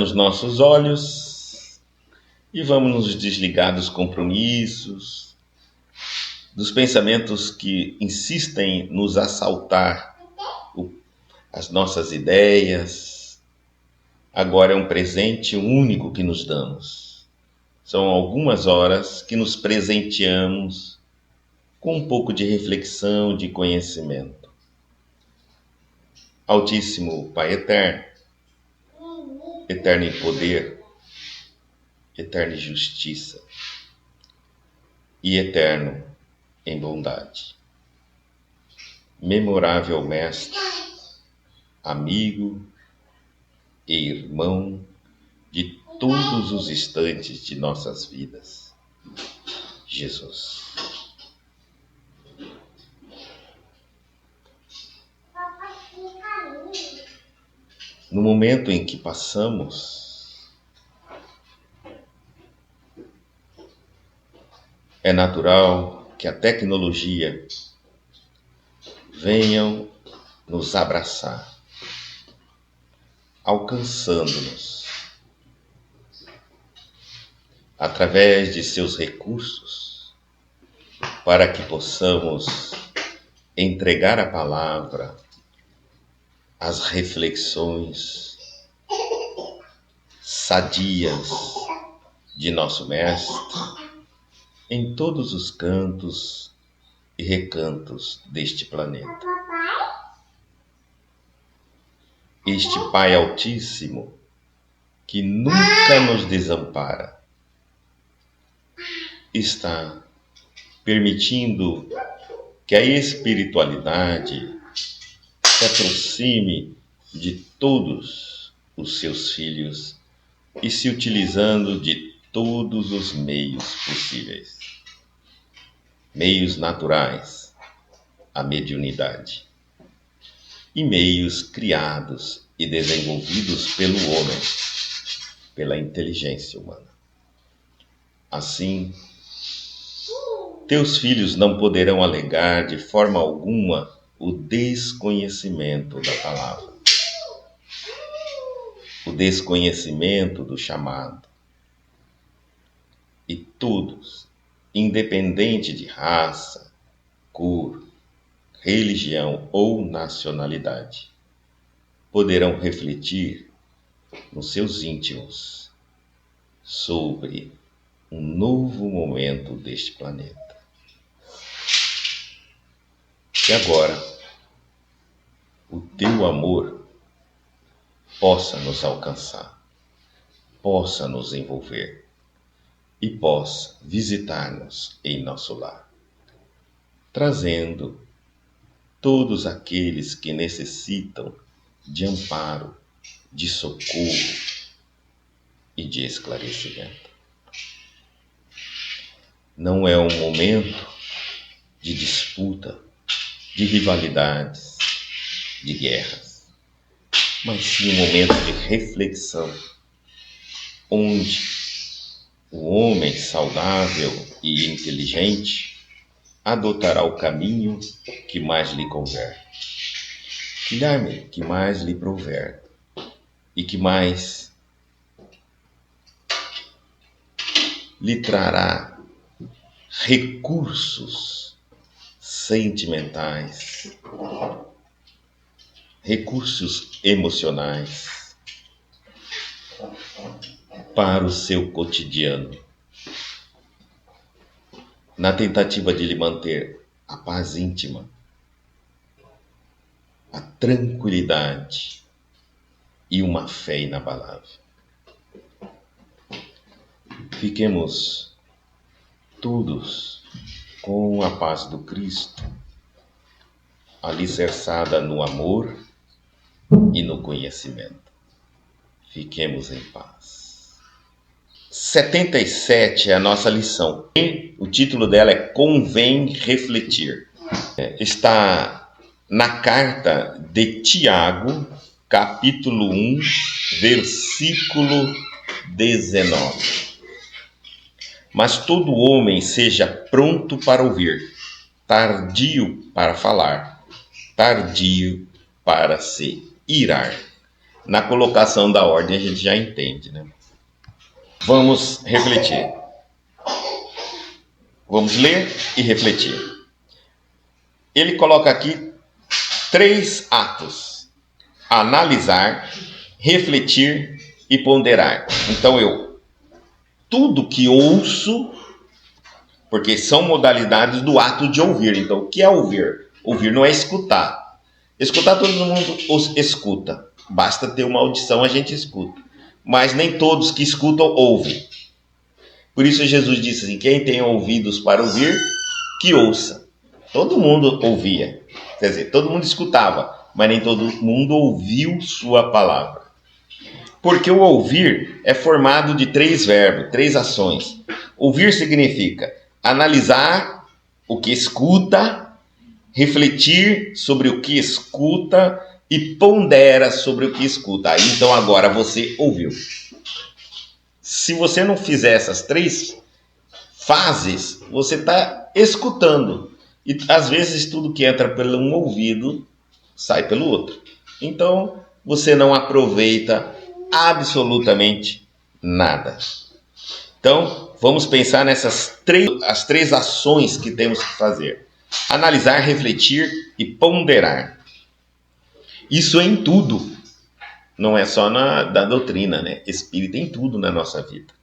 Os nossos olhos e vamos nos desligar dos compromissos, dos pensamentos que insistem em nos assaltar as nossas ideias. Agora é um presente único que nos damos. São algumas horas que nos presenteamos com um pouco de reflexão, de conhecimento. Altíssimo Pai eterno, eterno em poder, eterno em justiça e eterno em bondade. Memorável Mestre, amigo e irmão de todos os instantes de nossas vidas, Jesus. No momento em que passamos, é natural que a tecnologia venha nos abraçar, alcançando-nos através de seus recursos, para que possamos entregar a palavra, as reflexões sadias de nosso Mestre em todos os cantos e recantos deste planeta. Este Pai Altíssimo, que nunca nos desampara, está permitindo que a espiritualidade se aproxime de todos os seus filhos e se utilizando de todos os meios possíveis. Meios naturais, a mediunidade, e meios criados e desenvolvidos pelo homem, pela inteligência humana. Assim, teus filhos não poderão alegar de forma alguma o desconhecimento da palavra, o desconhecimento do chamado. E todos, independente de raça, cor, religião ou nacionalidade, poderão refletir nos seus íntimos sobre um novo momento deste planeta. Que agora o teu amor possa nos alcançar, possa nos envolver e possa visitar-nos em nosso lar, trazendo todos aqueles que necessitam de amparo, de socorro e de esclarecimento. Não é um momento de disputa, de rivalidades, de guerras, mas sim um momento de reflexão, onde o homem saudável e inteligente adotará o caminho que mais lhe convém, que mais lhe prover e que mais lhe trará recursos sentimentais, recursos emocionais para o seu cotidiano, na tentativa de lhe manter a paz íntima, a tranquilidade e uma fé inabalável. Fiquemos todos com a paz do Cristo, alicerçada no amor e no conhecimento. Fiquemos em paz. 77 é a nossa lição. O título dela é Convém Refletir. Está na carta de Tiago, capítulo 1, versículo 19. Mas todo homem seja pronto para ouvir, tardio para falar, tardio para se irar. na colocação da ordem a gente já entende, né? Vamos refletir. Vamos ler e refletir. Ele coloca aqui 3 atos: analisar, refletir e ponderar. Então tudo que ouço, porque são modalidades do ato de ouvir. Então, o que é ouvir? Ouvir não é escutar. Escutar todo mundo escuta. Basta ter uma audição, a gente escuta. Mas nem todos que escutam ouvem. Por isso Jesus disse assim: quem tem ouvidos para ouvir, que ouça. Todo mundo ouvia. Quer dizer, todo mundo escutava, mas nem todo mundo ouviu sua palavra. Porque o ouvir é formado de 3 verbos, 3 ações. Ouvir significa analisar o que escuta, refletir sobre o que escuta e pondera sobre o que escuta. Aí, então agora você ouviu. Se você não fizer essas 3 fases, você está escutando. E às vezes tudo que entra pelo um ouvido sai pelo outro. Então você não aproveita absolutamente nada. Então vamos pensar nessas 3 ações que temos que fazer: analisar, refletir e ponderar. Isso é em tudo, não é só da doutrina, né? Espírita em tudo na nossa vida.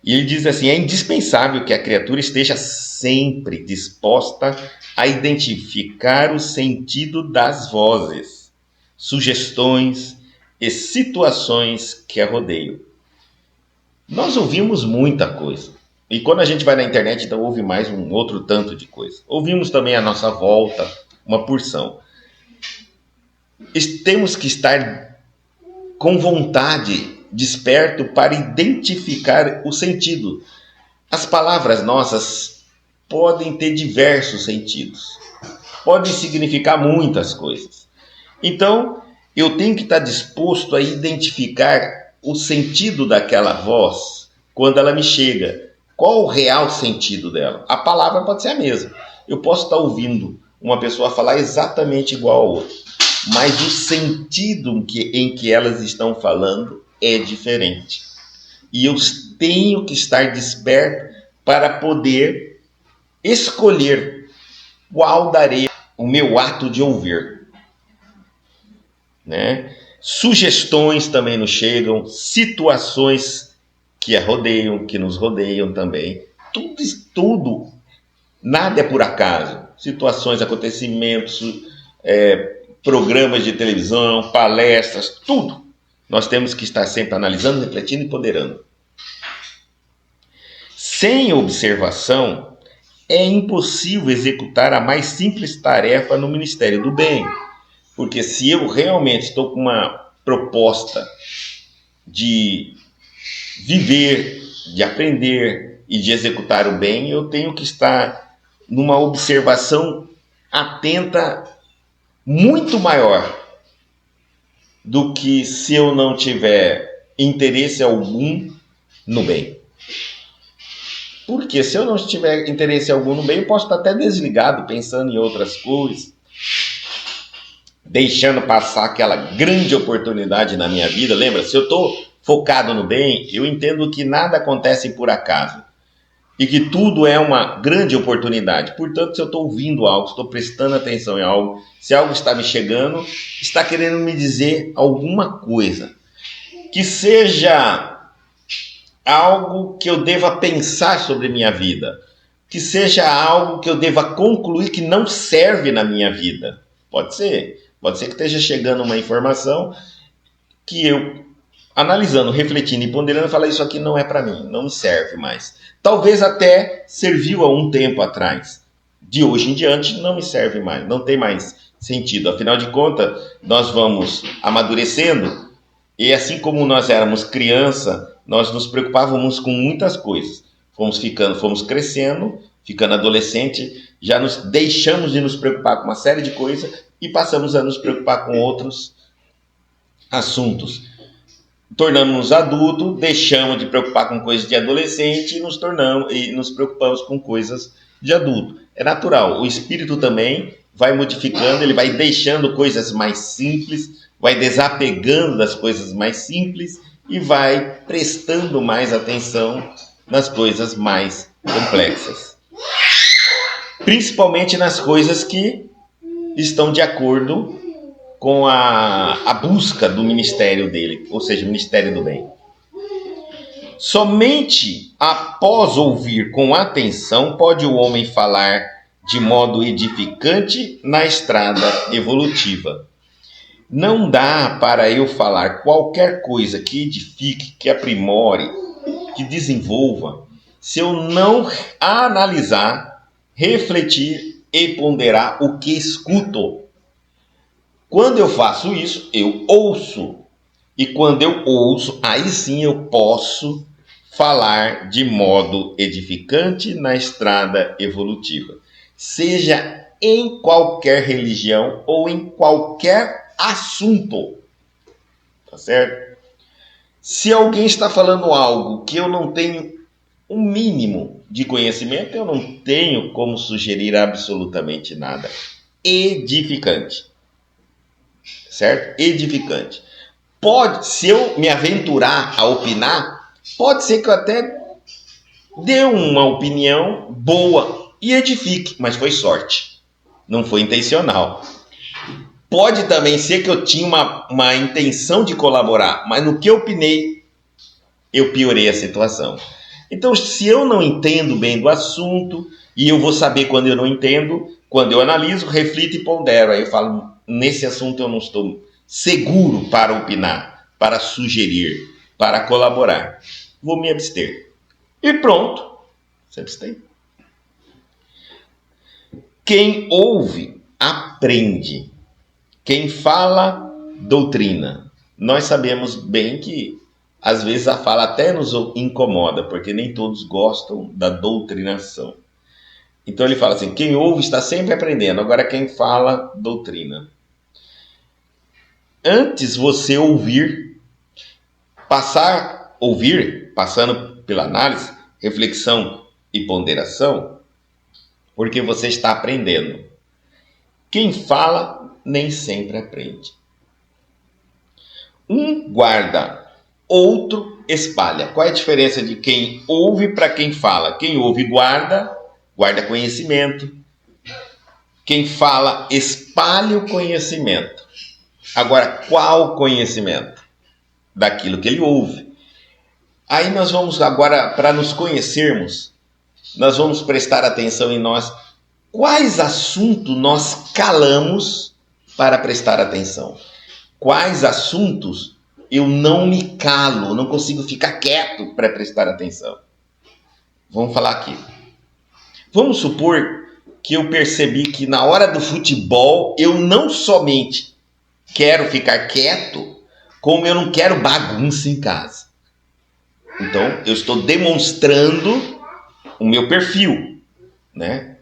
E ele diz assim: é indispensável que a criatura esteja sempre disposta a identificar o sentido das vozes, sugestões e situações que a rodeiam. Nós ouvimos muita coisa. E quando a gente vai na internet, então ouve mais um outro tanto de coisa. Ouvimos também à nossa volta uma porção. Temos que estar com vontade, desperto para identificar o sentido. As palavras nossas podem ter diversos sentidos. Podem significar muitas coisas. Então, eu tenho que estar disposto a identificar o sentido daquela voz quando ela me chega. Qual o real sentido dela? A palavra pode ser a mesma. Eu posso estar ouvindo uma pessoa falar exatamente igual ao outro, mas o sentido em que elas estão falando é diferente. E eu tenho que estar desperto para poder escolher qual darei o meu ato de ouvir. Né? Sugestões também nos chegam, situações que nos rodeiam também. Tudo, nada é por acaso. Situações, acontecimentos, programas de televisão, palestras, tudo. Nós temos que estar sempre analisando, refletindo e ponderando. Sem observação, é impossível executar a mais simples tarefa no Ministério do Bem. Porque se eu realmente estou com uma proposta de viver, de aprender e de executar o bem, eu tenho que estar numa observação atenta muito maior do que se eu não tiver interesse algum no bem. Porque se eu não tiver interesse algum no bem, eu posso estar até desligado, pensando em outras coisas, deixando passar aquela grande oportunidade na minha vida. Lembra, se eu estou focado no bem, eu entendo que nada acontece por acaso e que tudo é uma grande oportunidade. Portanto, se eu estou ouvindo algo, estou prestando atenção em algo, se algo está me chegando, está querendo me dizer alguma coisa, que seja algo que eu deva pensar sobre minha vida, que seja algo que eu deva concluir que não serve na minha vida. Pode ser que esteja chegando uma informação que eu, analisando, refletindo e ponderando, falo: isso aqui não é para mim, não me serve mais. Talvez até serviu há um tempo atrás. De hoje em diante não me serve mais, não tem mais sentido. Afinal de contas, nós vamos amadurecendo e assim como nós éramos criança, nós nos preocupávamos com muitas coisas. Fomos crescendo, ficando adolescente, já deixamos de nos preocupar com uma série de coisas e passamos a nos preocupar com outros assuntos. Tornamos-nos adultos, deixamos de preocupar com coisas de adolescente e nos preocupamos com coisas de adulto. É natural, o espírito também vai modificando, ele vai deixando coisas mais simples, vai desapegando das coisas mais simples e vai prestando mais atenção nas coisas mais complexas. Principalmente nas coisas que estão de acordo com a busca do ministério dele, ou seja, o ministério do bem. Somente após ouvir com atenção pode o homem falar de modo edificante na estrada evolutiva. Não dá para eu falar qualquer coisa que edifique, que aprimore, que desenvolva, se eu não analisar, refletir e ponderar o que escuto. Quando eu faço isso, eu ouço. E quando eu ouço, aí sim eu posso falar de modo edificante na estrada evolutiva. Seja em qualquer religião ou em qualquer assunto. Tá certo? Se alguém está falando algo que eu não tenho um mínimo de conhecimento, eu não tenho como sugerir absolutamente nada. Edificante. Certo? Edificante. Pode, se eu me aventurar a opinar, pode ser que eu até dê uma opinião boa e edifique, mas foi sorte. Não foi intencional. Pode também ser que eu tinha uma intenção de colaborar, mas no que eu opinei, eu piorei a situação. Então, se eu não entendo bem do assunto, e eu vou saber quando eu não entendo, quando eu analiso, reflito e pondero. Aí eu falo, nesse assunto eu não estou seguro para opinar, para sugerir, para colaborar. Vou me abster. E pronto, se abstém. Quem ouve, aprende. Quem fala, doutrina. Nós sabemos bem que às vezes a fala até nos incomoda, porque nem todos gostam da doutrinação. Então ele fala assim, quem ouve está sempre aprendendo, agora quem fala, doutrina. Antes você ouvir, passando pela análise, reflexão e ponderação, porque você está aprendendo. Quem fala nem sempre aprende. Um guarda, outro espalha. Qual é a diferença de quem ouve para quem fala? Quem ouve guarda conhecimento. Quem fala espalha o conhecimento. Agora, qual conhecimento? Daquilo que ele ouve. Aí nós vamos agora, para nos conhecermos, nós vamos prestar atenção em nós. Quais assuntos nós calamos para prestar atenção? Quais assuntos eu não me calo, não consigo ficar quieto para prestar atenção? Vamos falar aqui. Vamos supor que eu percebi que na hora do futebol eu não somente quero ficar quieto, como eu não quero bagunça em casa. Então, eu estou demonstrando o meu perfil, né?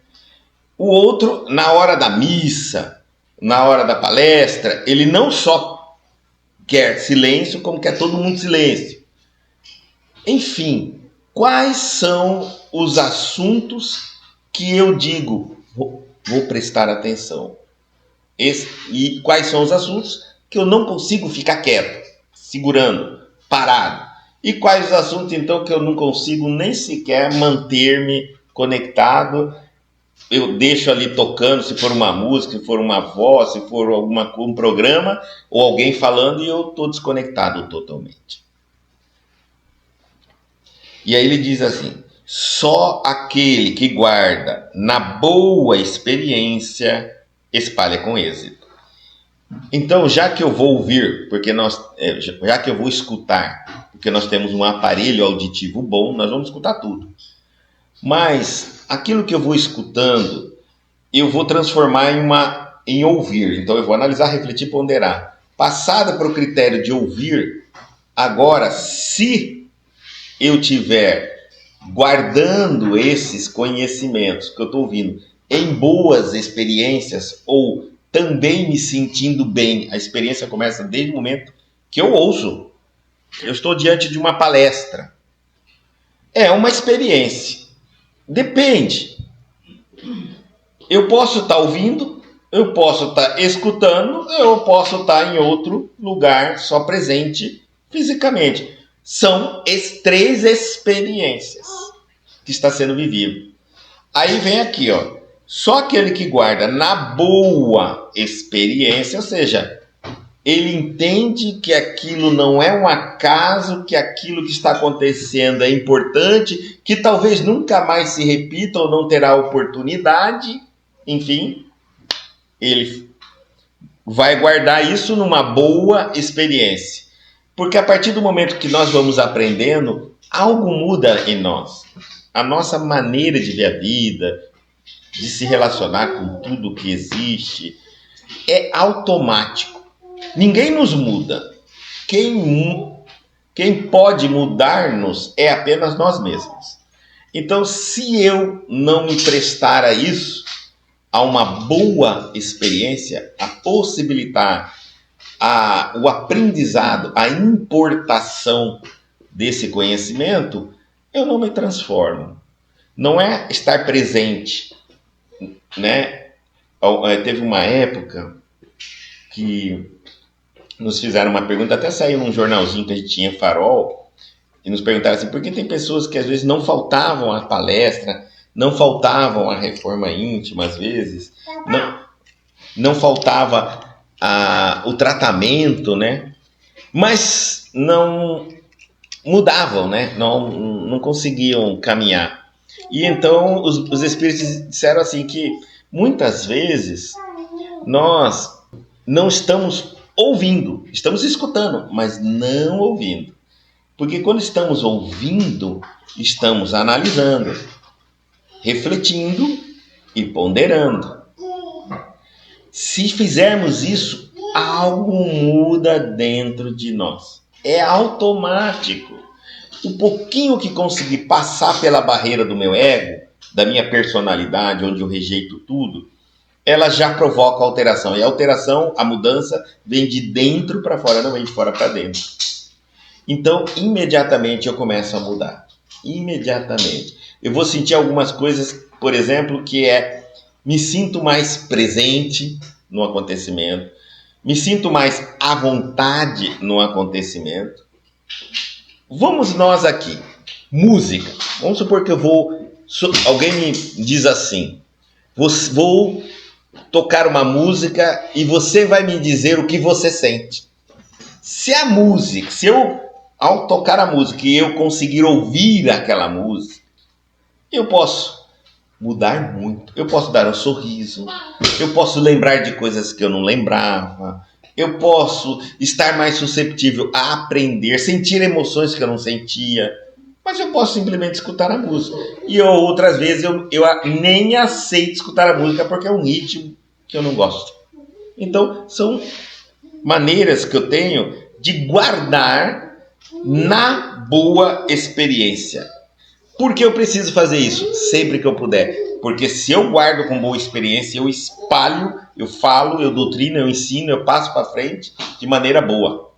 O outro, na hora da missa, na hora da palestra, ele não só quer silêncio, como quer todo mundo silêncio. Enfim, quais são os assuntos que eu digo, vou prestar atenção? E quais são os assuntos que eu não consigo ficar quieto, segurando, parado? E quais os assuntos, então, que eu não consigo nem sequer manter-me conectado? Eu deixo ali tocando, se for uma música, se for uma voz, se for um programa, ou alguém falando, e eu estou desconectado totalmente. E aí ele diz assim, só aquele que guarda na boa experiência espalha com êxito. Então, já que eu vou ouvir, já que eu vou escutar, porque nós temos um aparelho auditivo bom, nós vamos escutar tudo. Mas aquilo que eu vou escutando, eu vou transformar em ouvir. Então eu vou analisar, refletir, ponderar. Passada para o critério de ouvir, agora, se eu tiver guardando esses conhecimentos que eu estou ouvindo em boas experiências ou também me sentindo bem, a experiência começa desde o momento que eu ouço. Eu estou diante de uma palestra. É uma experiência. Depende. Eu posso estar ouvindo Eu posso estar escutando, eu posso estar em outro lugar, só presente fisicamente. São três experiências que está sendo vivido. Aí vem aqui, ó. Só aquele que guarda na boa experiência, ou seja, ele entende que aquilo não é um acaso, que aquilo que está acontecendo é importante, que talvez nunca mais se repita ou não terá oportunidade, enfim, ele vai guardar isso numa boa experiência. Porque a partir do momento que nós vamos aprendendo, algo muda em nós. A nossa maneira de ver a vida, de se relacionar com tudo que existe, é automático. Ninguém nos muda. Quem pode mudar-nos é apenas nós mesmos. Então, se eu não me prestar a isso, a uma boa experiência, a possibilitar o aprendizado, a importação desse conhecimento, eu não me transformo. Não é estar presente, né? Teve uma época que nos fizeram uma pergunta, até saiu num jornalzinho que a gente tinha, Farol, e nos perguntaram assim, por que tem pessoas que às vezes não faltavam à palestra, não faltavam à reforma íntima, às vezes, não faltava o tratamento, né? Mas não mudavam, né? Não conseguiam caminhar. E então os espíritos disseram assim que muitas vezes nós não estamos ouvindo, estamos escutando, mas não ouvindo. Porque quando estamos ouvindo, estamos analisando, refletindo e ponderando. Se fizermos isso, algo muda dentro de nós. É automático. O pouquinho que conseguir passar pela barreira do meu ego, da minha personalidade, onde eu rejeito tudo, ela já provoca alteração. E a alteração, a mudança, vem de dentro para fora, não vem de fora para dentro. Então, imediatamente eu começo a mudar. Imediatamente. Eu vou sentir algumas coisas, por exemplo, que me sinto mais presente no acontecimento, me sinto mais à vontade no acontecimento. Vamos nós aqui, música. Vamos supor que alguém me diz assim, vou tocar uma música e você vai me dizer o que você sente. Se eu, ao tocar a música e eu conseguir ouvir aquela música, eu posso mudar muito. Eu posso dar um sorriso, eu posso lembrar de coisas que eu não lembrava, eu posso estar mais susceptível a aprender, sentir emoções que eu não sentia, mas eu posso simplesmente escutar a música. E outras vezes eu nem aceito escutar a música porque é um ritmo que eu não gosto. Então, são maneiras que eu tenho de guardar na boa experiência. Por que eu preciso fazer isso? Sempre que eu puder. Porque se eu guardo com boa experiência, eu espalho, eu falo, eu doutrino, eu ensino, eu passo para frente de maneira boa.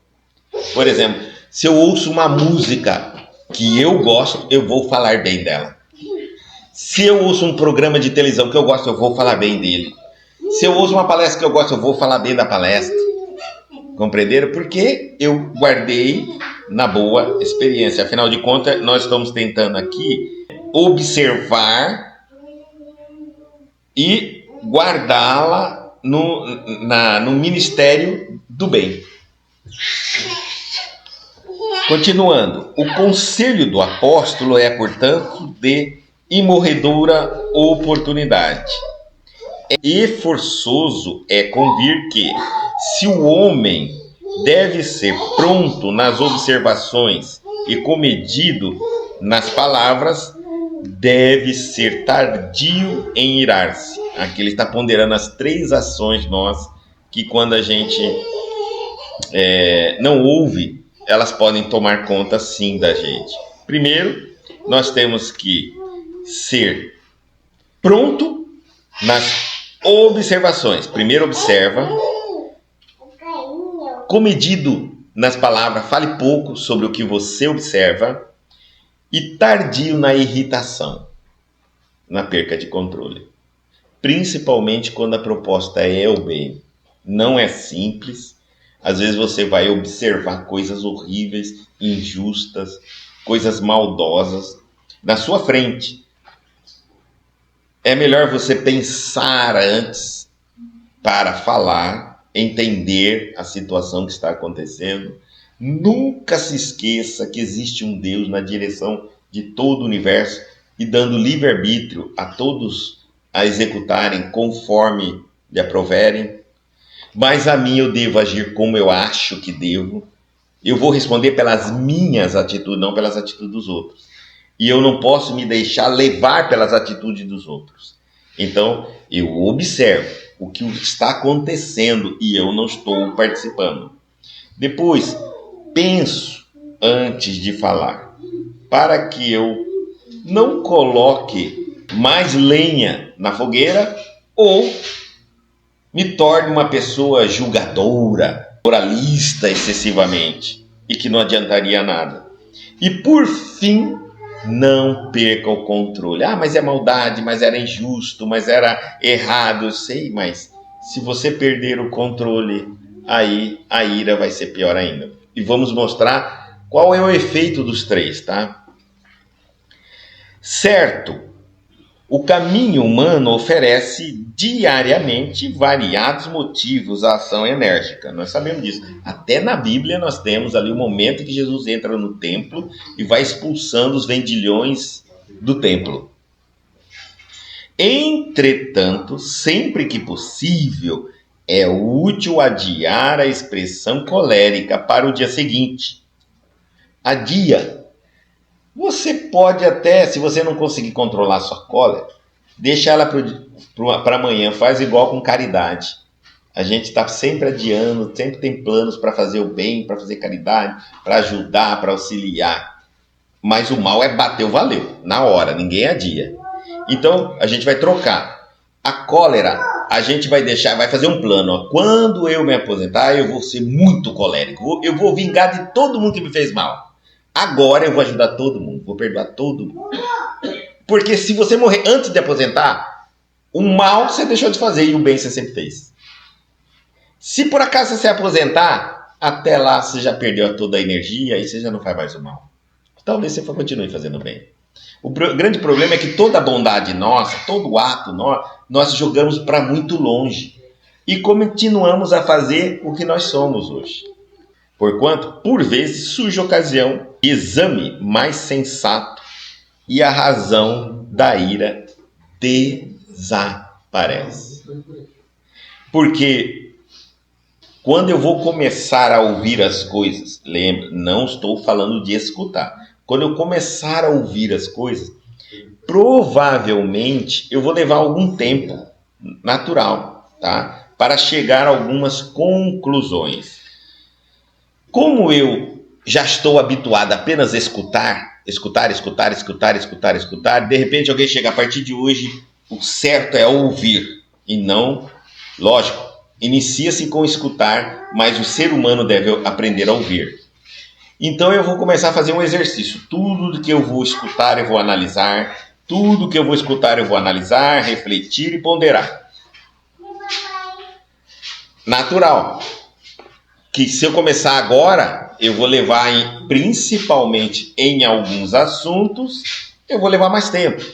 Por exemplo, se eu ouço uma música que eu gosto, eu vou falar bem dela. Se eu ouço um programa de televisão que eu gosto, eu vou falar bem dele. Se eu ouço uma palestra que eu gosto, eu vou falar bem da palestra. Compreenderam? Porque eu guardei na boa experiência. Afinal de contas, nós estamos tentando aqui observar e guardá-la no ministério do bem. Continuando, o conselho do apóstolo é, portanto, de imorredora oportunidade. E forçoso é convir que, se o homem deve ser pronto nas observações e comedido nas palavras, deve ser tardio em irar-se. Aqui ele está ponderando as 3 ações nossas que, quando a gente não ouve, elas podem tomar conta sim da gente. Primeiro, nós temos que ser pronto nas observações. Primeiro observa, comedido nas palavras, fale pouco sobre o que você observa, e tardio na irritação, na perca de controle. principalmente quando a proposta é o bem. Não é simples. Às vezes você vai observar coisas horríveis, injustas, coisas maldosas na sua frente. É melhor você pensar antes para falar, entender a situação que está acontecendo. Nunca se esqueça que existe um Deus na direção de todo o universo e dando livre-arbítrio a todos a executarem conforme lhe aproverem. Mas a mim eu devo agir como eu acho que devo. Eu vou responder pelas minhas atitudes, não pelas atitudes dos outros. E eu não posso me deixar levar pelas atitudes dos outros. Então, eu observo o que está acontecendo e eu não estou participando. Depois, penso antes de falar, para que eu não coloque mais lenha na fogueira ou me torne uma pessoa julgadora, moralista excessivamente e que não adiantaria nada. E por fim, não perca o controle. Ah, mas é maldade, mas era injusto, mas era errado, eu sei, mas se você perder o controle, aí a ira vai ser pior ainda. E vamos mostrar qual é o efeito dos três, tá? Certo, o caminho humano oferece diariamente variados motivos à ação enérgica. Nós sabemos disso. Até na Bíblia nós temos ali o momento que Jesus entra no templo e vai expulsando os vendilhões do templo. Entretanto, sempre que possível, é útil adiar a expressão colérica para o dia seguinte. Adia. Você pode até, se você não conseguir controlar a sua cólera, deixa ela para amanhã, faz igual com caridade. A gente está sempre adiando, sempre tem planos para fazer o bem, para fazer caridade, para ajudar, para auxiliar. Mas o mal é bateu, valeu, na hora, ninguém adia. Então, a gente vai trocar. A cólera, a gente vai deixar, vai fazer um plano. Ó. Quando eu me aposentar, eu vou ser muito colérico. Eu vou vingar de todo mundo que me fez mal. Agora eu vou ajudar todo mundo, vou perdoar todo mundo. Porque se você morrer antes de aposentar, o mal você deixou de fazer e o bem você sempre fez. Se por acaso você se aposentar, até lá você já perdeu toda a energia e você já não faz mais o mal. Talvez você continue fazendo bem. O grande problema é que toda a bondade nossa, todo ato nós jogamos para muito longe. E continuamos a fazer o que nós somos hoje. Porquanto, por vezes, surge ocasião, exame mais sensato e a razão da ira desaparece. Porque quando eu vou começar a ouvir as coisas, lembra, não estou falando de escutar. Quando eu começar a ouvir as coisas, provavelmente eu vou levar algum tempo natural, tá? Para chegar a algumas conclusões. Como eu já estou habituado a apenas escutar, de repente alguém chega, a partir de hoje, o certo é ouvir e não, lógico, inicia-se com escutar, mas o ser humano deve aprender a ouvir. Então eu vou começar a fazer um exercício. Tudo que eu vou escutar eu vou analisar, tudo que eu vou escutar eu vou analisar, refletir e ponderar. Natural. Que se eu começar agora, eu vou levar, principalmente em alguns assuntos, eu vou levar mais tempo.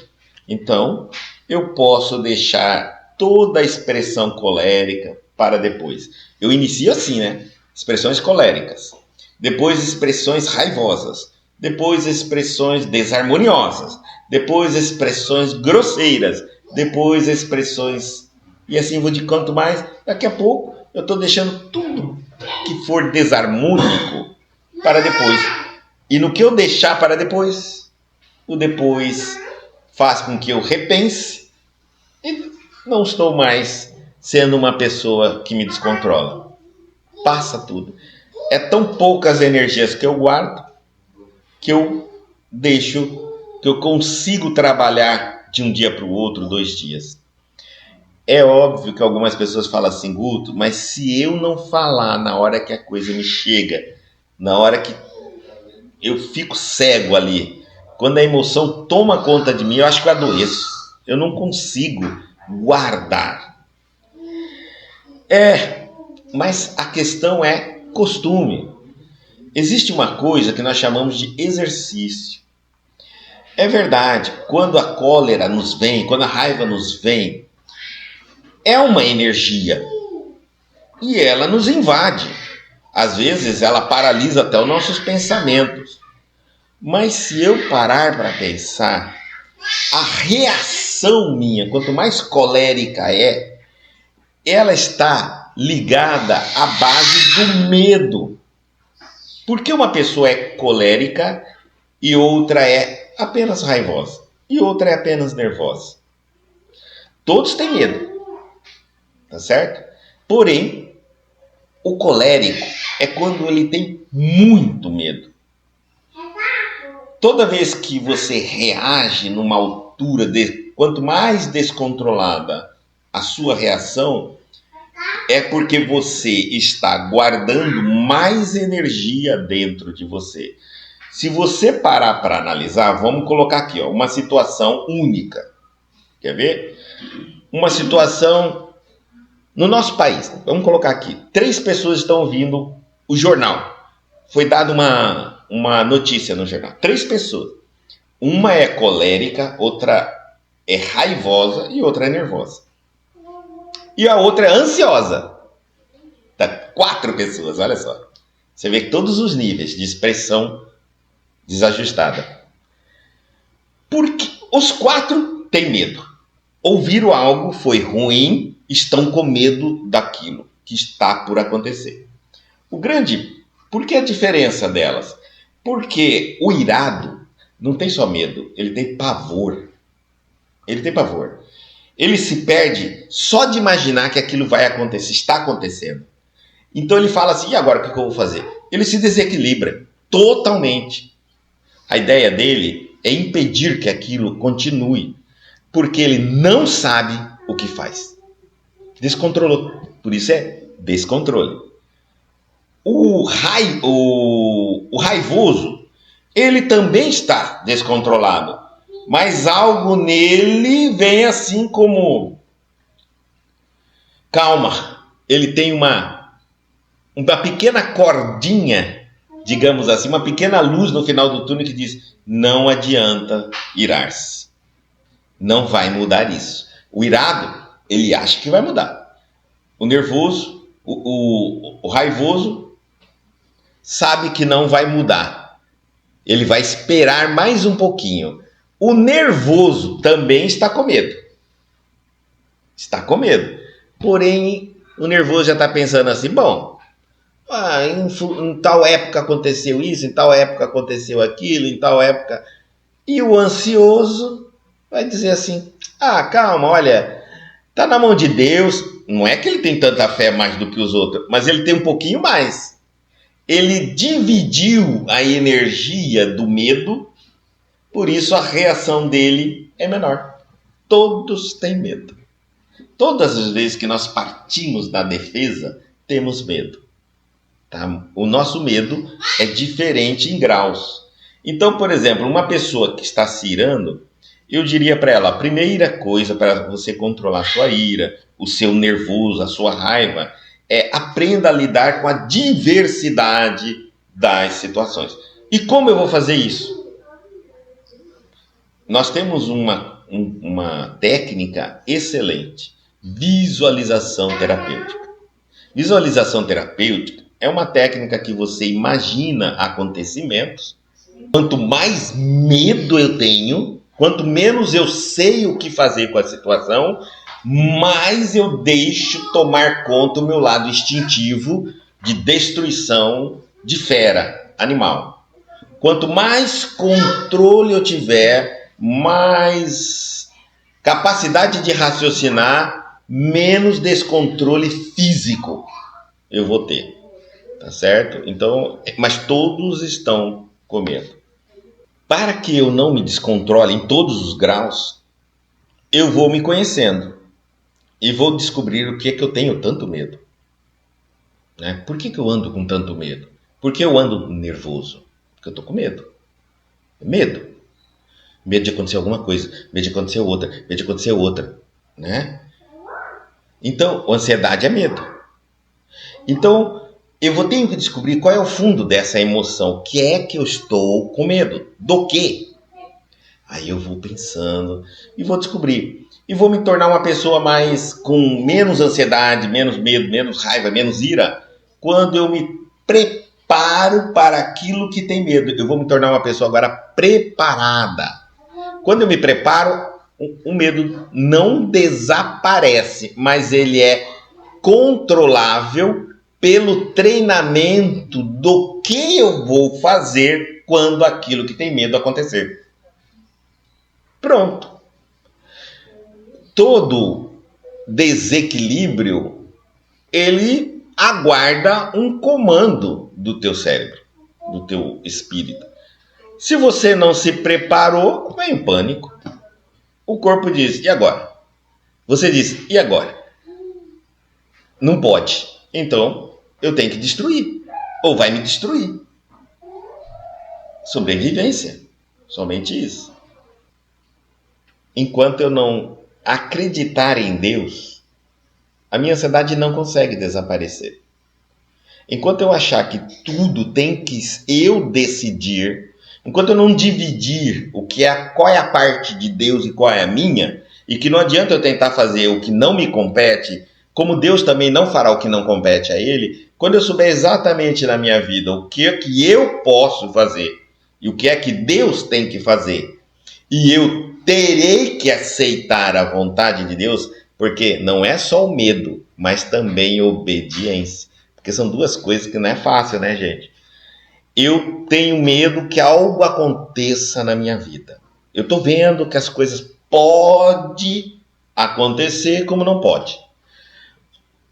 Então, eu posso deixar toda a expressão colérica para depois. Eu inicio assim, né? Expressões coléricas. Depois, expressões raivosas. Depois, expressões desarmoniosas. Depois, expressões grosseiras. Depois, expressões... E assim vou de quanto mais. Daqui a pouco, eu estou deixando tudo que for desarmônico para depois. E no que eu deixar para depois, o depois faz com que eu repense e não estou mais sendo uma pessoa que me descontrola. Passa tudo. É tão poucas energias que eu guardo que eu deixo, que eu consigo trabalhar de um dia para o outro, 2 dias. É óbvio que algumas pessoas falam assim, Guto, mas se eu não falar na hora que a coisa me chega, na hora que eu fico cego ali, quando a emoção toma conta de mim, eu acho que eu adoeço. Eu não consigo guardar. Mas a questão é costume. Existe uma coisa que nós chamamos de exercício. É verdade, quando a cólera nos vem, quando a raiva nos vem, é uma energia e ela nos invade. Às vezes ela paralisa até os nossos pensamentos. Mas se eu parar para pensar, a reação minha, quanto mais colérica ela está ligada à base do medo. Porque uma pessoa é colérica e outra é apenas raivosa e outra é apenas nervosa? Todos têm medo, tá certo? Porém, o colérico é quando ele tem muito medo. Toda vez que você reage numa altura, quanto mais descontrolada a sua reação, é porque você está guardando mais energia dentro de você. Se você parar para analisar, vamos colocar aqui, uma situação única. Quer ver? Uma situação no nosso país. Vamos colocar aqui. 3 pessoas estão ouvindo o jornal. Foi dada uma notícia no jornal. 3 pessoas. Uma é colérica, outra é raivosa e outra é nervosa. E a outra é ansiosa. Tá 4 pessoas, olha só. Você vê todos os níveis de expressão desajustada. Porque os 4 têm medo. Ouviram algo, foi ruim, estão com medo daquilo que está por acontecer. Por que a diferença delas? Porque o irado não tem só medo, ele tem pavor. Ele tem pavor. Ele se perde só de imaginar que aquilo vai acontecer, está acontecendo. Então ele fala assim, e agora o que eu vou fazer? Ele se desequilibra totalmente. A ideia dele é impedir que aquilo continue, porque ele não sabe o que faz. Descontrolou. Por isso é descontrole. O raivoso, ele também está descontrolado, mas algo nele vem assim como calma. Ele tem uma pequena cordinha, digamos assim, uma pequena luz no final do túnel que diz: não adianta irar-se. Não vai mudar isso. O irado, ele acha que vai mudar. O nervoso, o raivoso, sabe que não vai mudar. Ele vai esperar mais um pouquinho. O nervoso também está com medo. Está com medo. Porém, o nervoso já está pensando assim, bom, em tal época aconteceu isso, em tal época aconteceu aquilo, em tal época... E o ansioso vai dizer assim, calma, olha, tá na mão de Deus. Não é que ele tem tanta fé mais do que os outros, mas ele tem um pouquinho mais. Ele dividiu a energia do medo, por isso a reação dele é menor. Todos têm medo. Todas as vezes que nós partimos da defesa, temos medo. Tá? O nosso medo é diferente em graus. Então, por exemplo, uma pessoa que está se irando, eu diria para ela, a primeira coisa para você controlar a sua ira, o seu nervoso, a sua raiva, aprenda a lidar com a diversidade das situações. E como eu vou fazer isso? Nós temos uma técnica excelente, visualização terapêutica. Visualização terapêutica é uma técnica que você imagina acontecimentos. Quanto mais medo eu tenho, quanto menos eu sei o que fazer com a situação, mais eu deixo tomar conta o meu lado instintivo de destruição de fera, animal. Quanto mais controle eu tiver, mais capacidade de raciocinar, menos descontrole físico eu vou ter. Tá certo? Então, mas todos estão com medo. Para que eu não me descontrole em todos os graus, eu vou me conhecendo. E vou descobrir o que é que eu tenho tanto medo. Né? Por que eu ando com tanto medo? Por que eu ando nervoso? Porque eu estou com medo. Medo. Medo de acontecer alguma coisa. Medo de acontecer outra. Medo de acontecer outra. né? Então, ansiedade é medo. Então, eu vou ter que descobrir qual é o fundo dessa emoção. O que é que eu estou com medo? Do quê? Aí eu vou pensando e vou descobrir. E vou me tornar uma pessoa com menos ansiedade, menos medo, menos raiva, menos ira, quando eu me preparo para aquilo que tem medo. Eu vou me tornar uma pessoa agora preparada. Quando eu me preparo, o medo não desaparece, mas ele é controlável pelo treinamento do que eu vou fazer quando aquilo que tem medo acontecer. Pronto. Todo desequilíbrio, ele aguarda um comando do teu cérebro, do teu espírito. Se você não se preparou, vem o pânico. O corpo diz, e agora? Você diz, e agora? Não pode. Então, eu tenho que destruir. Ou vai me destruir. Sobrevivência. Somente isso. Enquanto eu não acreditar em Deus, a minha ansiedade não consegue desaparecer. Enquanto eu achar que tudo tem que eu decidir, enquanto eu não dividir qual é a parte de Deus e qual é a minha, e que não adianta eu tentar fazer o que não me compete, como Deus também não fará o que não compete a Ele, quando eu souber exatamente na minha vida o que é que eu posso fazer e o que é que Deus tem que fazer, e eu terei que aceitar a vontade de Deus, porque não é só o medo, mas também obediência. Porque são duas coisas que não é fácil, né, gente? Eu tenho medo que algo aconteça na minha vida. Eu estou vendo que as coisas podem acontecer como não pode.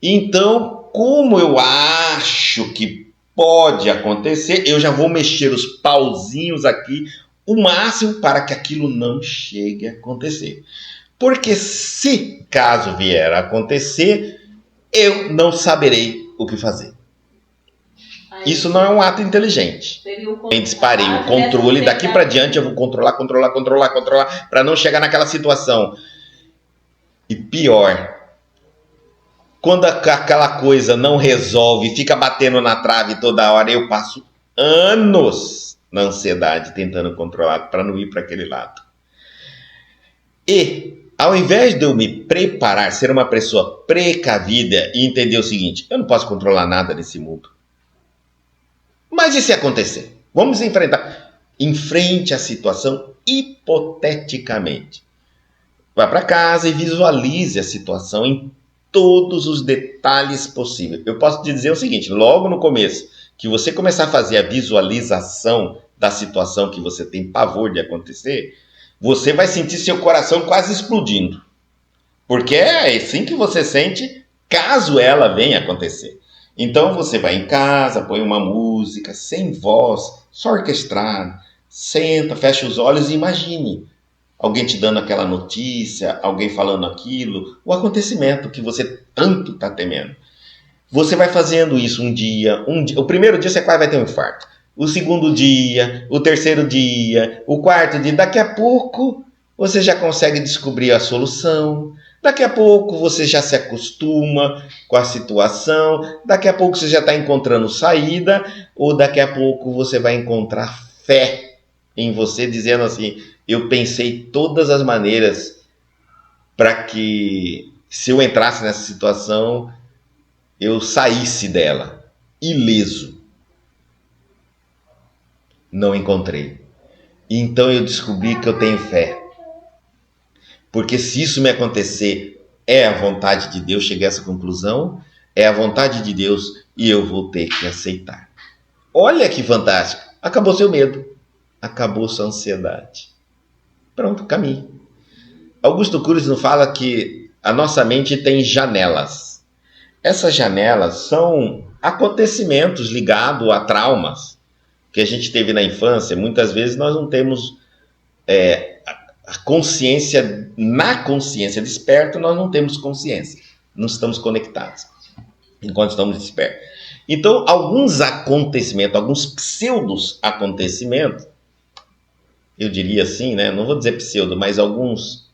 Então, como eu acho que pode acontecer, eu já vou mexer os pauzinhos aqui o máximo para que aquilo não chegue a acontecer. Porque se caso vier a acontecer, eu não saberei o que fazer. Isso não é um ato inteligente. Eu disparei o controle, daqui para diante eu vou controlar, para não chegar naquela situação. E pior, quando aquela coisa não resolve, fica batendo na trave toda hora, eu passo anos na ansiedade tentando controlar para não ir para aquele lado. E ao invés de eu me preparar, ser uma pessoa precavida e entender o seguinte, eu não posso controlar nada nesse mundo. Mas e se acontecer? Vamos enfrentar. Enfrente a situação hipoteticamente. Vá para casa e visualize a situação em todos os detalhes possíveis. Eu posso te dizer o seguinte, logo no começo, que você começar a fazer a visualização da situação que você tem pavor de acontecer, você vai sentir seu coração quase explodindo. Porque é assim que você sente caso ela venha acontecer. Então você vai em casa, põe uma música sem voz, só orquestrada, senta, fecha os olhos e imagine alguém te dando aquela notícia, alguém falando aquilo, o acontecimento que você tanto está temendo. Você vai fazendo isso um dia, o primeiro dia você quase vai ter um infarto. O segundo dia, o terceiro dia, o quarto dia, daqui a pouco você já consegue descobrir a solução, daqui a pouco você já se acostuma com a situação, daqui a pouco você já está encontrando saída, ou daqui a pouco você vai encontrar fé em você, dizendo assim, eu pensei todas as maneiras para que, se eu entrasse nessa situação, eu saísse dela, ileso. Não encontrei. Então eu descobri que eu tenho fé. Porque se isso me acontecer, é a vontade de Deus, cheguei a essa conclusão, é a vontade de Deus e eu vou ter que aceitar. Olha que fantástico. Acabou seu medo. Acabou sua ansiedade. Pronto, caminho. Augusto Cury nos fala que a nossa mente tem janelas. Essas janelas são acontecimentos ligados a traumas que a gente teve na infância. Muitas vezes nós não temos a consciência, na consciência desperta, nós não temos consciência, não estamos conectados enquanto estamos despertos. Então, alguns acontecimentos, alguns pseudos acontecimentos, eu diria assim, né? Não vou dizer pseudo, mas alguns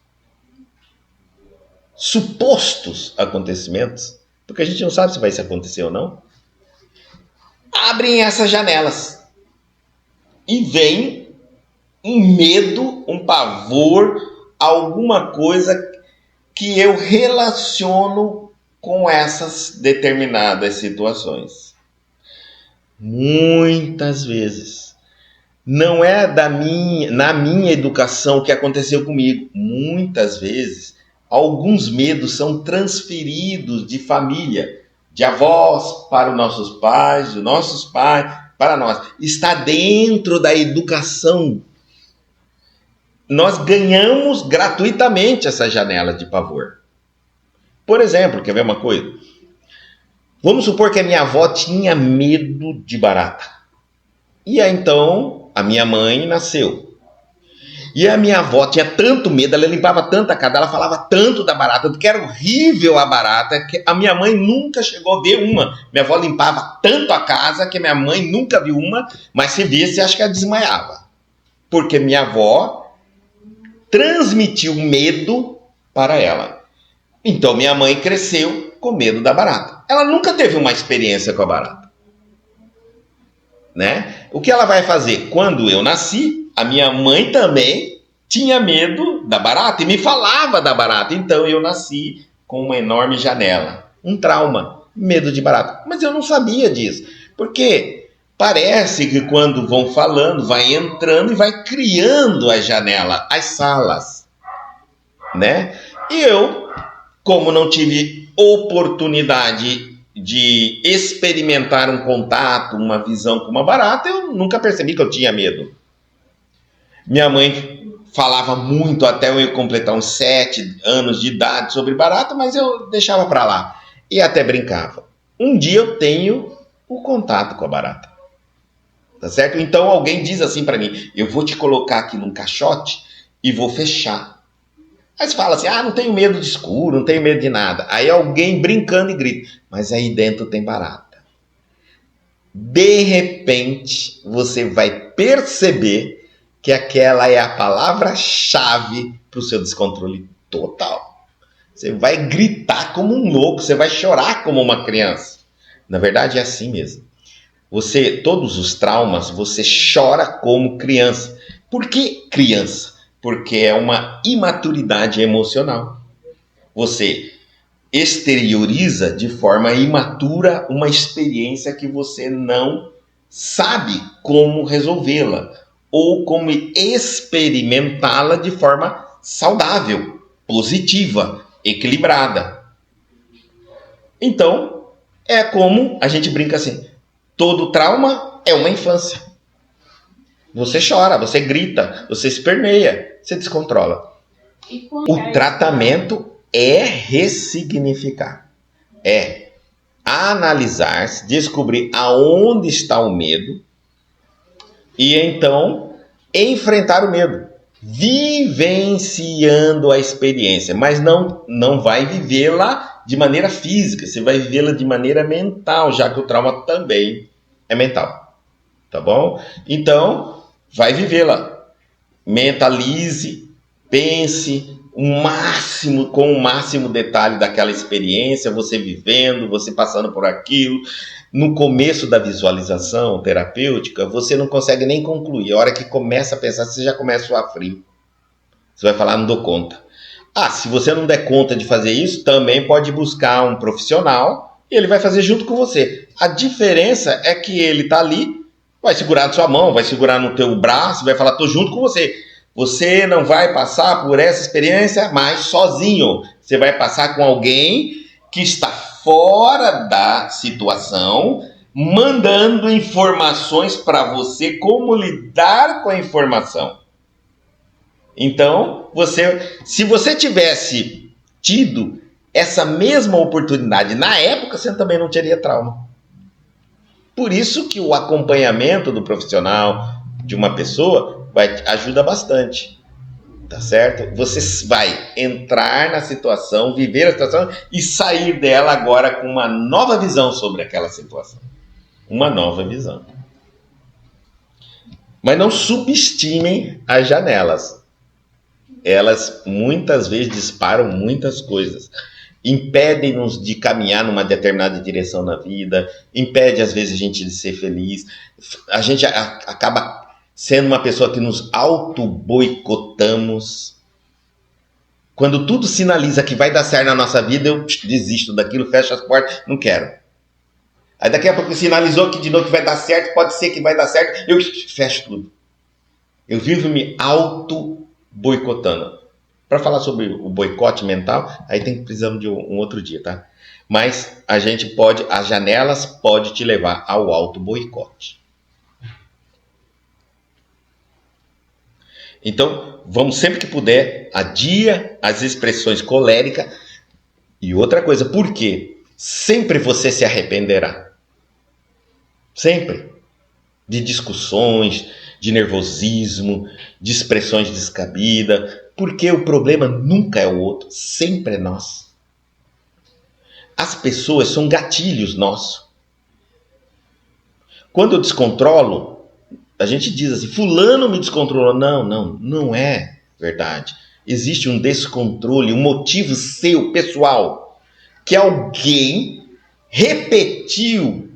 supostos acontecimentos, porque a gente não sabe se vai acontecer ou não, abrem essas janelas e vem um medo, um pavor, alguma coisa que eu relaciono com essas determinadas situações. Muitas vezes não é na minha educação que aconteceu comigo. Muitas vezes alguns medos são transferidos de família, de avós para os nossos pais, de nossos pais para nós. Está dentro da educação. Nós ganhamos gratuitamente essa janela de pavor. Por exemplo, quer ver uma coisa? Vamos supor que a minha avó tinha medo de barata. E aí então a minha mãe nasceu. E a minha avó tinha tanto medo, ela limpava tanto a casa, ela falava tanto da barata, que era horrível a barata, que a minha mãe nunca chegou a ver uma. Minha avó limpava tanto a casa que minha mãe nunca viu uma, mas se visse, acho que ela desmaiava. Porque minha avó transmitiu medo para ela. Então minha mãe cresceu com medo da barata. Ela nunca teve uma experiência com a barata. Né? O que ela vai fazer? Quando eu nasci, a minha mãe também tinha medo da barata e me falava da barata. Então eu nasci com uma enorme janela, um trauma, medo de barata. Mas eu não sabia disso, porque parece que quando vão falando, vai entrando e vai criando a janela, as salas, né? E eu, como não tive oportunidade de experimentar um contato, uma visão com uma barata, eu nunca percebi que eu tinha medo. Minha mãe falava muito até eu completar uns 7 anos de idade sobre barata, mas eu deixava para lá e até brincava. Um dia eu tenho o contato com a barata, tá certo? Então alguém diz assim para mim, eu vou te colocar aqui num caixote e vou fechar. Aí você fala assim, não tenho medo de escuro, não tenho medo de nada. Aí alguém brincando e grita, mas aí dentro tem barata. De repente, você vai perceber que aquela é a palavra-chave para o seu descontrole total. Você vai gritar como um louco, você vai chorar como uma criança. Na verdade é assim mesmo. Todos os traumas, você chora como criança. Por que criança? Porque é uma imaturidade emocional. Você exterioriza de forma imatura uma experiência que você não sabe como resolvê-la ou como experimentá-la de forma saudável, positiva, equilibrada. Então, é como a gente brinca assim, todo trauma é uma infância. Você chora, você grita, você esperneia, você descontrola. O tratamento é ressignificar, é analisar, descobrir aonde está o medo e então enfrentar o medo, vivenciando a experiência, mas não vai vivê-la de maneira física, você vai vivê-la de maneira mental, já que o trauma também é mental, tá bom? Então, vai vivê-la, mentalize, pense com o máximo detalhe daquela experiência, você vivendo, você passando por aquilo. No começo da visualização terapêutica, você não consegue nem concluir. A hora que começa a pensar, você já começa a suar frio. Você vai falar, não dou conta. Se você não der conta de fazer isso, também pode buscar um profissional e ele vai fazer junto com você. A diferença é que ele está ali, vai segurar na sua mão, vai segurar no teu braço, vai falar, tô junto com você. Você não vai passar por essa experiência mais sozinho. Você vai passar com alguém que está fora da situação, mandando informações para você, como lidar com a informação. Então, se você tivesse tido essa mesma oportunidade na época, você também não teria trauma. Por isso que o acompanhamento do profissional, de uma pessoa, ajuda bastante, tá certo? Você vai entrar na situação, viver a situação e sair dela agora com uma nova visão sobre aquela situação. Uma nova visão. Mas não subestimem as janelas. elas muitas vezes disparam muitas coisas. Impedem-nos de caminhar numa determinada direção na vida, impede às vezes a gente de ser feliz, a gente acaba sendo uma pessoa que nos auto-boicotamos. Quando tudo sinaliza que vai dar certo na nossa vida, eu desisto daquilo, fecho as portas, não quero. Aí daqui a pouco sinalizou que de novo que vai dar certo, pode ser que vai dar certo, eu fecho tudo. Eu vivo me auto-boicotando. Para falar sobre o boicote mental, aí precisamos de um outro dia, tá? Mas a gente pode, as janelas podem te levar ao auto-boicote. Então, vamos sempre que puder, adia as expressões coléricas. E outra coisa, por quê? Sempre você se arrependerá. Sempre. De discussões, de nervosismo, de expressões descabidas. Porque o problema nunca é o outro, sempre é nós. As pessoas são gatilhos nossos. Quando eu descontrolo, a gente diz assim, fulano me descontrolou. Não é verdade. Existe um descontrole, um motivo seu, pessoal, que alguém repetiu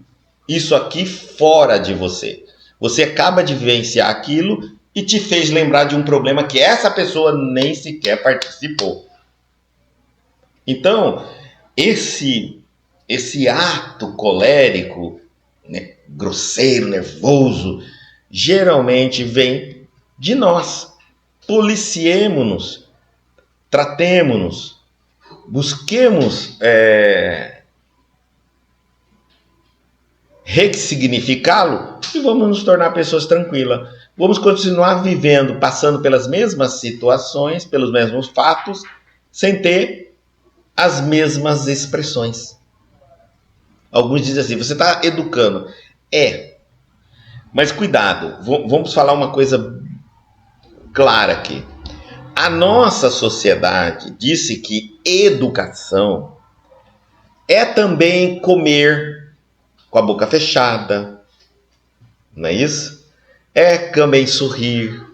isso aqui fora de você. Você acaba de vivenciar aquilo e te fez lembrar de um problema que essa pessoa nem sequer participou. Então, esse ato colérico, né, grosseiro, nervoso, geralmente vem de nós. Policiemo-nos, tratemo-nos, busquemos ressignificá-lo e vamos nos tornar pessoas tranquilas. Vamos continuar vivendo, passando pelas mesmas situações, pelos mesmos fatos, sem ter as mesmas expressões. Alguns dizem assim, você está educando. Mas cuidado, vamos falar uma coisa clara aqui. A nossa sociedade disse que educação é também comer com a boca fechada, não é isso? É também sorrir,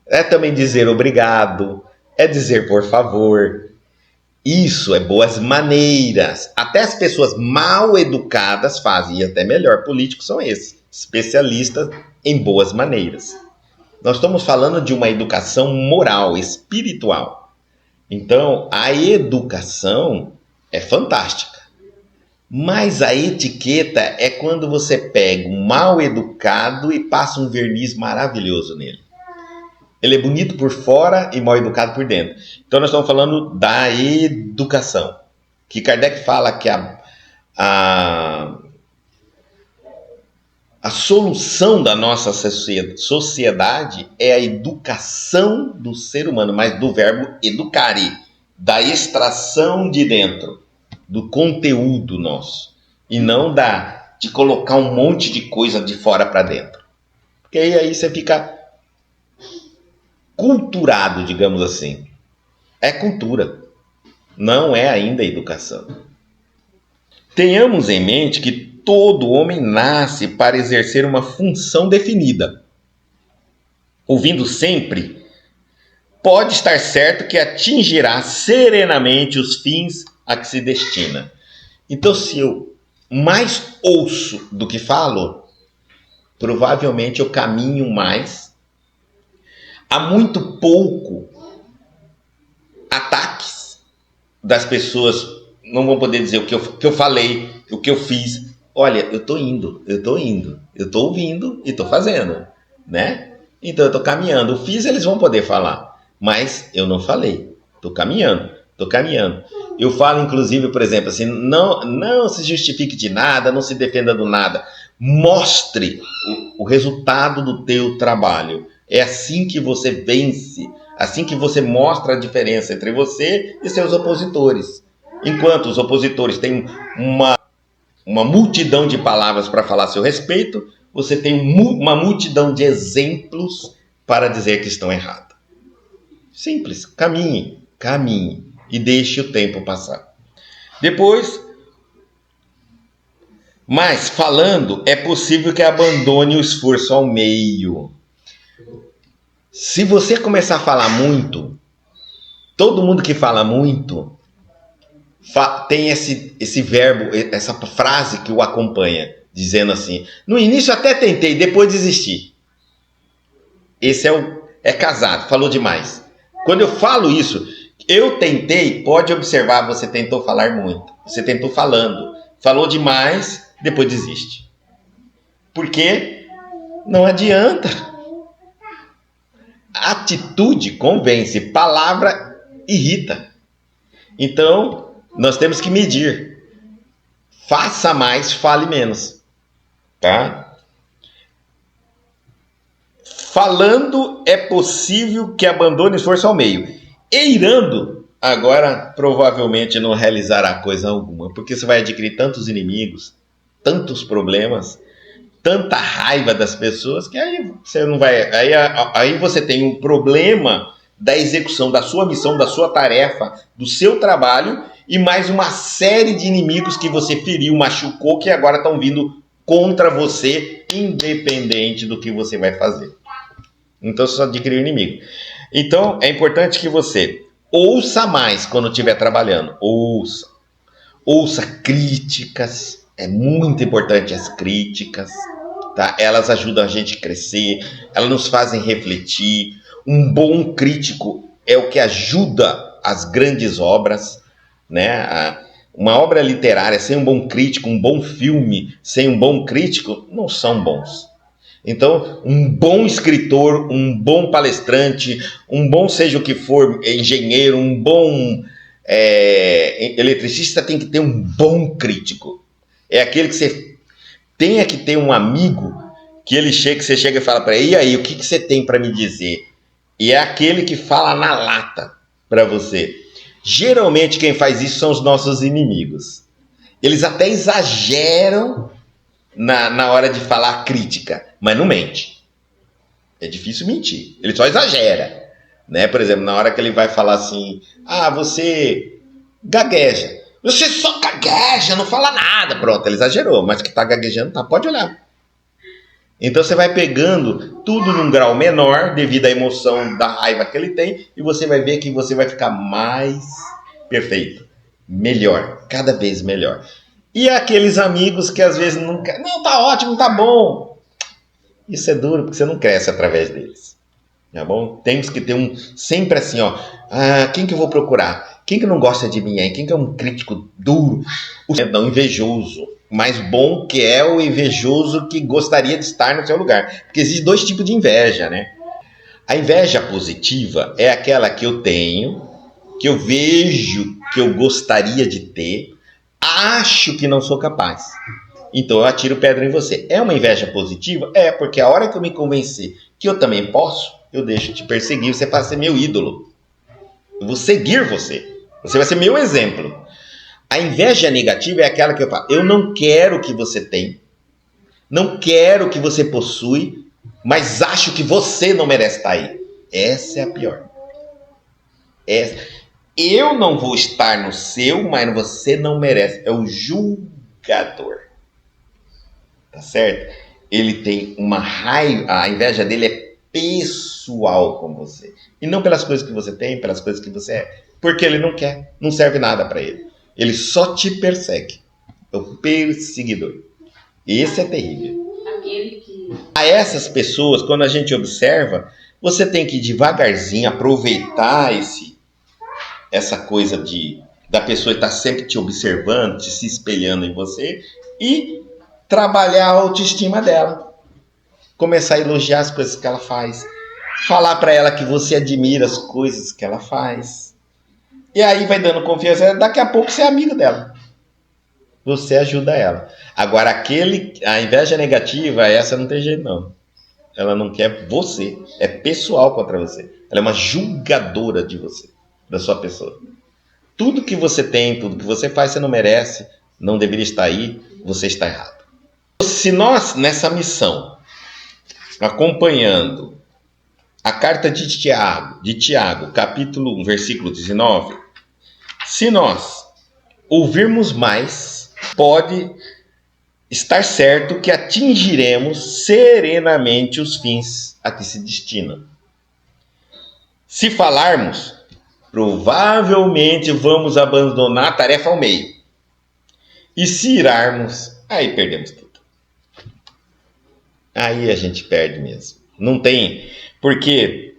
é também dizer obrigado, é dizer por favor. Isso é boas maneiras. Até as pessoas mal educadas fazem, e até melhor, políticos são esses, especialistas em boas maneiras. Nós estamos falando de uma educação moral, espiritual. Então, a educação é fantástica. Mas a etiqueta é quando você pega um mal educado e passa um verniz maravilhoso nele. Ele é bonito por fora e mal educado por dentro. Então nós estamos falando da educação. Que Kardec fala que a solução da nossa sociedade é a educação do ser humano, mas do verbo educare, da extração de dentro, do conteúdo nosso, e não de colocar um monte de coisa de fora para dentro. Porque aí você fica culturado, digamos assim. É cultura, não é ainda educação. Tenhamos em mente que todo homem nasce para exercer uma função definida. Ouvindo sempre, pode estar certo que atingirá serenamente os fins a que se destina. Então, se eu mais ouço do que falo, provavelmente eu caminho mais. Há muito pouco ataques das pessoas, não vão poder dizer o que eu falei, o que eu fiz. Olha, eu tô indo, eu tô ouvindo e tô fazendo, né? Então eu tô caminhando. O fiz eles vão poder falar, mas eu não falei. Tô caminhando. Eu falo, inclusive, por exemplo, assim, não se justifique de nada, não se defenda do nada. Mostre o resultado do teu trabalho. É assim que você vence, assim que você mostra a diferença entre você e seus opositores. Enquanto os opositores têm uma multidão de palavras para falar a seu respeito, você tem uma multidão de exemplos para dizer que estão errados. Simples, caminhe e deixe o tempo passar. Depois, mas falando, é possível que abandone o esforço ao meio. Se você começar a falar muito, Todo mundo que fala muito tem esse verbo, essa frase que o acompanha, dizendo assim: no início até tentei, depois desisti. Esse é casado, falou demais. Quando eu falo isso, eu tentei, pode observar, você tentou falar muito. Você tentou falando, falou demais, depois desiste. Porque não adianta. Atitude convence, palavra irrita. Então, nós temos que medir. Faça mais, fale menos. Tá? Falando é possível que abandone esforço ao meio. Eirando, agora provavelmente não realizará coisa alguma, porque você vai adquirir tantos inimigos, tantos problemas, tanta raiva das pessoas, que aí você não vai. Aí você tem um problema da execução da sua missão, da sua tarefa, do seu trabalho, e mais uma série de inimigos que você feriu, machucou, que agora estão vindo contra você, independente do que você vai fazer. Então você só adquiriu inimigo. Então é importante que você ouça mais quando estiver trabalhando. Ouça críticas. É muito importante as críticas. Tá? Elas ajudam a gente a crescer. Elas nos fazem refletir. Um bom crítico é o que ajuda as grandes obras. Né? Uma obra literária sem um bom crítico, um bom filme sem um bom crítico, não são bons. Então, um bom escritor, um bom palestrante, um bom seja o que for, engenheiro, um bom eletricista tem que ter um bom crítico. É aquele que você tenha que ter um amigo que você chega e fala para ele: e aí, o que você tem para me dizer? E é aquele que fala na lata para você. Geralmente quem faz isso são os nossos inimigos. Eles até exageram na hora de falar crítica, mas não mente. É difícil mentir. Ele só exagera. Né? Por exemplo, na hora que ele vai falar assim: você gagueja. Você só gagueja, não fala nada. Pronto, ele exagerou, mas que tá gaguejando, tá, pode olhar. Então você vai pegando tudo num grau menor, devido à emoção da raiva que ele tem, e você vai ver que você vai ficar mais perfeito, melhor, cada vez melhor. E aqueles amigos que às vezes não tá ótimo, tá bom. Isso é duro, porque você não cresce através deles. Tá bom? Temos que ter sempre assim, ó. Quem que eu vou procurar? Quem que não gosta de mim aí? Quem que é um crítico duro? Não, invejoso. Mais bom que é o invejoso que gostaria de estar no seu lugar. Porque existem dois tipos de inveja, né? A inveja positiva é aquela que eu tenho, que eu vejo que eu gostaria de ter, acho que não sou capaz. Então eu atiro pedra em você. É uma inveja positiva? É, porque a hora que eu me convencer que eu também posso, eu deixo de perseguir, você passa a ser meu ídolo. Eu vou seguir você. Você vai ser meu exemplo. A inveja negativa é aquela que eu falo: eu não quero que você tenha, não quero que você possui, mas acho que você não merece estar aí. Essa é a pior. Eu não vou estar no seu, mas você não merece. É o julgador. Tá certo? Ele tem uma raiva, a inveja dele é pessoal com você. E não pelas coisas que você tem, pelas coisas que você é. Porque ele não quer, não serve nada para ele. Ele só te persegue. É o perseguidor. Esse é terrível. A essas pessoas, quando a gente observa, você tem que devagarzinho aproveitar essa coisa da pessoa estar sempre te observando, se espelhando em você, e trabalhar a autoestima dela. Começar a elogiar as coisas que ela faz. Falar para ela que você admira as coisas que ela faz. E aí vai dando confiança. Daqui a pouco você é amigo dela. Você ajuda ela. Agora, a inveja negativa, essa não tem jeito não. Ela não quer você. É pessoal contra você. Ela é uma julgadora de você, da sua pessoa. Tudo que você tem, tudo que você faz, você não merece, não deveria estar aí, você está errado. Se nós, nessa missão, acompanhando a carta de Tiago, capítulo 1, versículo 19, se nós ouvirmos mais, pode estar certo que atingiremos serenamente os fins a que se destina. Se falarmos, provavelmente vamos abandonar a tarefa ao meio. E se irarmos, aí perdemos tudo. Aí a gente perde mesmo. Não tem, porque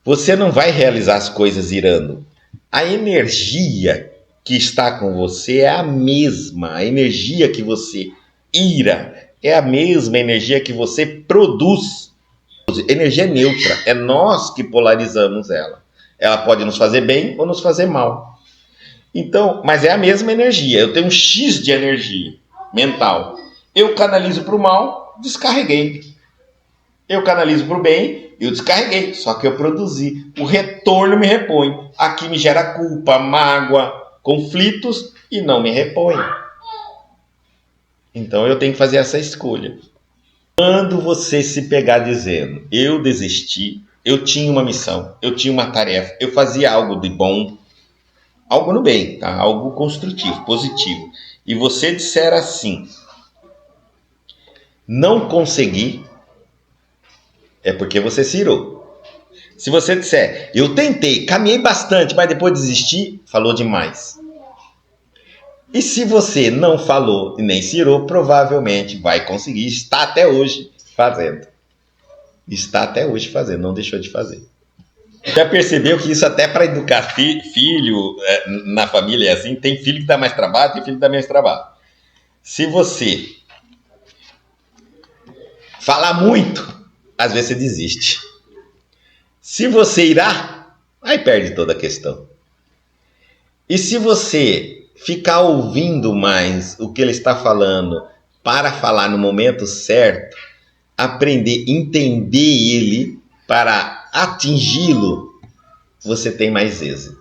você não vai realizar as coisas irando. A energia que está com você é a mesma. A energia que você ira é a mesma energia que você produz. Energia neutra. É nós que polarizamos ela. Ela pode nos fazer bem ou nos fazer mal. Então, mas é a mesma energia. Eu tenho um X de energia mental. Eu canalizo para o mal, descarreguei. Eu canalizo para o bem, eu descarreguei. Só que eu produzi. O retorno me repõe. Aqui me gera culpa, mágoa, conflitos e não me repõe. Então eu tenho que fazer essa escolha. Quando você se pegar dizendo, eu desisti, eu tinha uma missão, eu tinha uma tarefa, eu fazia algo de bom, algo no bem, tá? Algo construtivo, positivo. E você disser assim, não consegui, é porque você se irou. Se você disser, eu tentei, caminhei bastante, mas depois desisti, falou demais. E se você não falou e nem se irou, provavelmente vai conseguir, está até hoje fazendo. Está até hoje fazendo, não deixou de fazer. Já percebeu que isso até para educar filho na família é assim? Tem filho que dá mais trabalho, tem filho que dá menos trabalho. Se você falar muito, às vezes você desiste. Se você irá, aí perde toda a questão. E se você ficar ouvindo mais o que ele está falando para falar no momento certo, aprender, entender ele para atingi-lo, você tem mais êxito.